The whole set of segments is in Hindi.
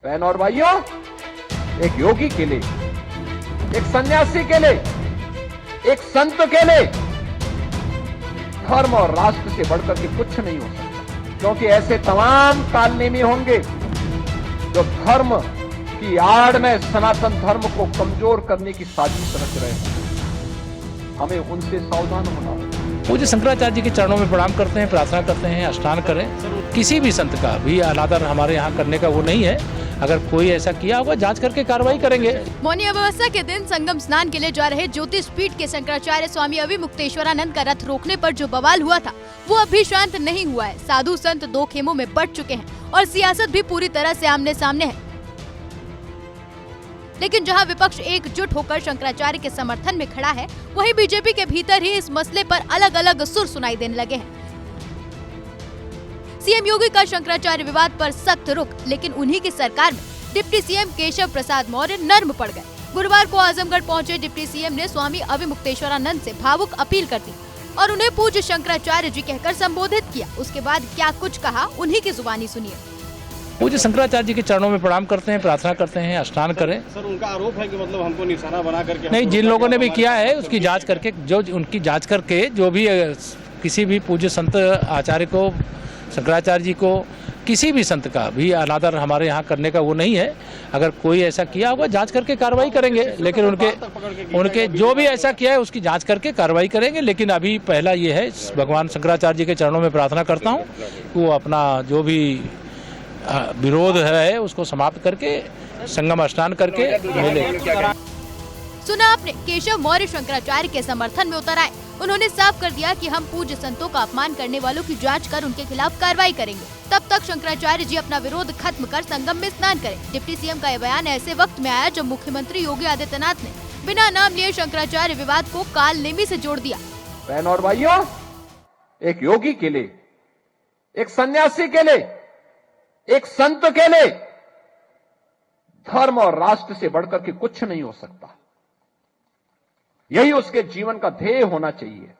बहन और भाइयों, एक योगी के लिए, एक सन्यासी के लिए, एक संत के लिए धर्म और राष्ट्र से बढ़कर के कुछ नहीं हो सकता, क्योंकि ऐसे तमाम कालनेमी होंगे जो धर्म की आड़ में सनातन धर्म को कमजोर करने की साजिश रच रहे हैं। हमें उनसे सावधान होना होगा। पूज्य शंकराचार्य जी के चरणों में प्रणाम करते हैं, प्रार्थना करते हैं, स्नान करें। किसी भी संत का भी अनादर हमारे यहाँ करने का वो नहीं है। अगर कोई ऐसा किया होगा जांच करके कार्रवाई करेंगे। मौनी अमावस्या के दिन संगम स्नान के लिए जा रहे ज्योतिष पीठ के शंकराचार्य स्वामी अविमुक्तेश्वरानंद का रथ रोकने पर जो बवाल हुआ था वो अभी शांत नहीं हुआ है। साधु संत दो खेमों में बंट चुके हैं और सियासत भी पूरी तरह से आमने सामने है। लेकिन जहां विपक्ष एकजुट होकर शंकराचार्य के समर्थन में खड़ा है, वहीं बीजेपी के भीतर ही इस मसले पर अलग अलग सुर सुनाई देने लगे हैं। सीएम योगी का शंकराचार्य विवाद पर सख्त रुख, लेकिन उन्हीं की सरकार में डिप्टी सीएम केशव प्रसाद मौर्य नर्म पड़ गए। गुरुवार को आजमगढ़ पहुंचे डिप्टी सीएम ने स्वामी अविमुक्तेश्वरानंद से भावुक अपील कर दी और उन्हें पूज्य शंकराचार्य जी कहकर संबोधित किया। उसके बाद क्या कुछ कहा, उन्हीं की जुबानी सुनिए। पूज्य शंकराचार्य जी के चरणों में प्रणाम करते हैं, प्रार्थना करते हैं, स्नान करें। सर, उनका आरोप है कि मतलब हमको निशाना बना करके नहीं, जिन लोगों ने भी किया है उसकी जांच करके, जो भी किसी भी पूज्य संत आचार्य को, शंकराचार्य जी को, किसी भी संत का भी अनादर हमारे यहाँ करने का वो नहीं है। अगर कोई ऐसा किया होगा जांच करके कार्रवाई करेंगे। लेकिन उनके जो भी ऐसा किया है उसकी जांच करके कार्रवाई करेंगे। लेकिन अभी पहला ये है, भगवान शंकराचार्य जी के चरणों में प्रार्थना करता हूँ कि वो अपना जो भी विरोध है उसको समाप्त करके संगम स्नान करके मिले। सुना आपने, केशव मौर्य शंकराचार्य के समर्थन में उतर आए। उन्होंने साफ कर दिया कि हम पूज्य संतों का अपमान करने वालों की जांच कर उनके खिलाफ कार्रवाई करेंगे। तब तक शंकराचार्य जी अपना विरोध खत्म कर संगम में स्नान करें। डिप्टी सीएम का यह बयान ऐसे वक्त में आया जब मुख्यमंत्री योगी आदित्यनाथ ने बिना नाम लिए शंकराचार्य विवाद को कालनेमी से जोड़ दिया। बहन और भाइयों, एक योगी के लिए, एक सन्यासी के लिए, एक संत के लिए धर्म और राष्ट्र से बढ़कर के कुछ नहीं हो सकता। यही उसके जीवन का ध्येय होना चाहिए।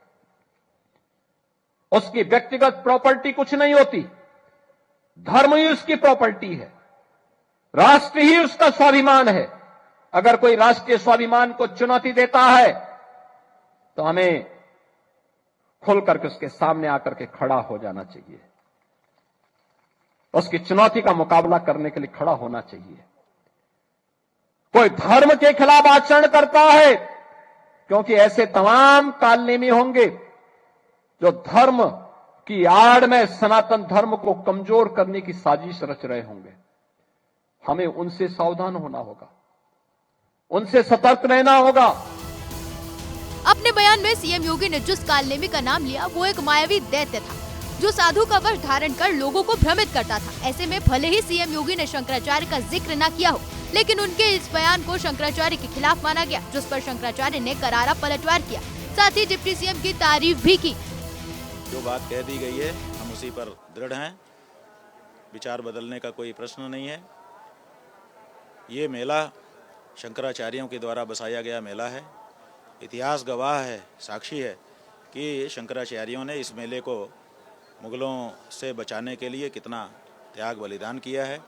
उसकी व्यक्तिगत प्रॉपर्टी कुछ नहीं होती, धर्म ही उसकी प्रॉपर्टी है, राष्ट्र ही उसका स्वाभिमान है। अगर कोई राष्ट्रीय स्वाभिमान को चुनौती देता है तो हमें खुल करके उसके सामने आकर के खड़ा हो जाना चाहिए, उसकी चुनौती का मुकाबला करने के लिए खड़ा होना चाहिए। कोई धर्म के खिलाफ आचरण करता है, क्योंकि ऐसे तमाम कालनेमी होंगे जो धर्म की आड़ में सनातन धर्म को कमजोर करने की साजिश रच रहे होंगे। हमें उनसे सावधान होना होगा, उनसे सतर्क रहना होगा। अपने बयान में सीएम योगी ने जिस कालनेमी का नाम लिया वो एक मायावी दैत्य था जो साधु का वश धारण कर लोगों को भ्रमित करता था। ऐसे में भले ही सीएम योगी ने शंकराचार्य का जिक्र न किया हो, लेकिन उनके इस बयान को शंकराचार्य के खिलाफ माना गया, जिस पर शंकराचार्य ने करारा पलटवार किया। साथ ही डिप्टी सीएम की तारीफ भी की। जो बात कह दी गई है हम उसी पर दृढ़ हैं, विचार बदलने का कोई प्रश्न नहीं है। ये मेला शंकराचार्यों के द्वारा बसाया गया मेला है। इतिहास गवाह है, साक्षी है कि शंकराचार्यों ने इस मेले को मुगलों से बचाने के लिए कितना त्याग बलिदान किया है।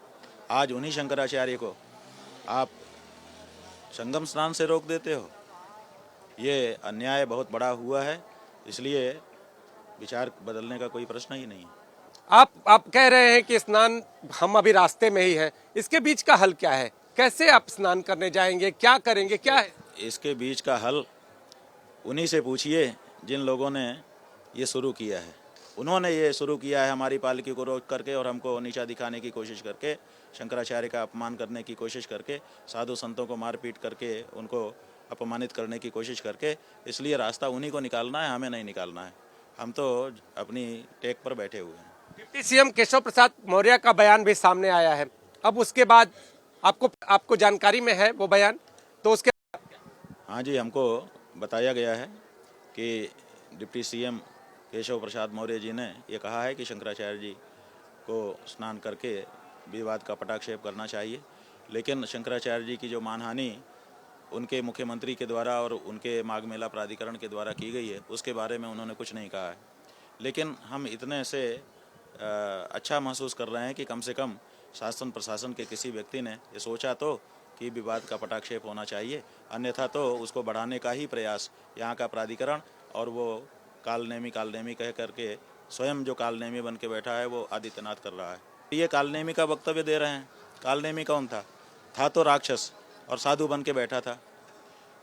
आज उन्हीं शंकराचार्य को आप संगम स्नान से रोक देते हो, ये अन्याय बहुत बड़ा हुआ है। इसलिए विचार बदलने का कोई प्रश्न ही नहीं है। आप कह रहे हैं कि स्नान हम अभी रास्ते में ही हैं, इसके बीच का हल क्या है? कैसे आप स्नान करने जाएंगे, क्या करेंगे, क्या है इसके बीच का हल? उन्हीं से पूछिए जिन लोगों ने ये शुरू किया है। उन्होंने ये शुरू किया है हमारी पालकी को रोक करके और हमको नीचा दिखाने की कोशिश करके, शंकराचार्य का अपमान करने की कोशिश करके, साधु संतों को मारपीट करके उनको अपमानित करने की कोशिश करके। इसलिए रास्ता उन्हीं को निकालना है, हमें नहीं निकालना है। हम तो अपनी टेक पर बैठे हुए हैं। डिप्टी सीएम केशव प्रसाद मौर्य का बयान भी सामने आया है। अब उसके बाद आपको जानकारी में है वो बयान, तो उसके हाँ जी, हमको बताया गया है कि डिप्टी सीएम केशव प्रसाद मौर्य जी ने ये कहा है कि शंकराचार्य जी को स्नान करके विवाद का पटाक्षेप करना चाहिए। लेकिन शंकराचार्य जी की जो मानहानि उनके मुख्यमंत्री के द्वारा और उनके माघ मेला प्राधिकरण के द्वारा की गई है, उसके बारे में उन्होंने कुछ नहीं कहा है। लेकिन हम इतने से अच्छा महसूस कर रहे हैं कि कम से कम शासन प्रशासन के किसी व्यक्ति ने ये सोचा तो कि विवाद का पटाक्षेप होना चाहिए, अन्यथा तो उसको बढ़ाने का ही प्रयास यहाँ का प्राधिकरण और वो कालनेमी कह करके स्वयं जो कालनेमी बन के बैठा है वो आदित्यनाथ कर रहा है। ये कालनेमी का वक्तव्य दे रहे हैं। कालनेमी कौन था तो राक्षस और साधु बन के बैठा था।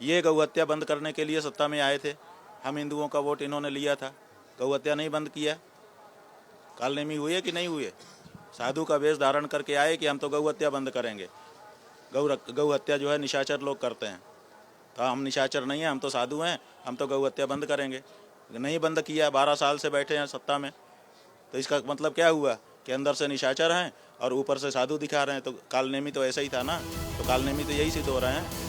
ये गौ हत्या बंद करने के लिए सत्ता में आए थे। हम हिंदुओं का वोट इन्होंने लिया था, गौ हत्या नहीं बंद किया। कालनेमी हुए कि नहीं हुए? साधु का वेश धारण करके आए कि हम तो गौ हत्या बंद करेंगे। गौ हत्या जो है निशाचर लोग करते हैं, तो हम निशाचर नहीं हैं, हम तो साधु हैं, हम तो गौ हत्या बंद करेंगे। नहीं बंद किया, 12 साल से बैठे हैं सत्ता में, तो इसका मतलब क्या हुआ कि अंदर से निशाचर हैं और ऊपर से साधु दिखा रहे हैं। तो कालनेमी तो ऐसा ही था ना, तो कालनेमी तो यही सिद्ध हो रहे हैं।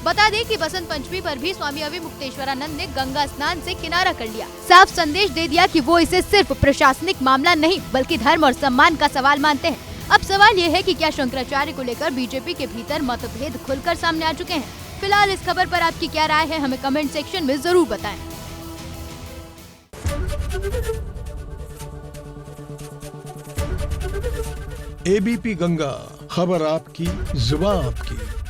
बता दें कि बसंत पंचमी पर भी स्वामी अविमुक्तेश्वरानंद ने गंगा स्नान से किनारा कर लिया। साफ संदेश दे दिया कि वो इसे सिर्फ प्रशासनिक मामला नहीं बल्कि धर्म और सम्मान का सवाल मानते हैं। अब सवाल ये है कि क्या शंकराचार्य को लेकर बीजेपी के भीतर मतभेद खुलकर सामने आ चुके हैं? फिलहाल इस खबर पर आपकी क्या राय है, हमें कमेंट सेक्शन में जरूर बताएं। एबीपी गंगा, खबर आपकी, जुबान आपकी।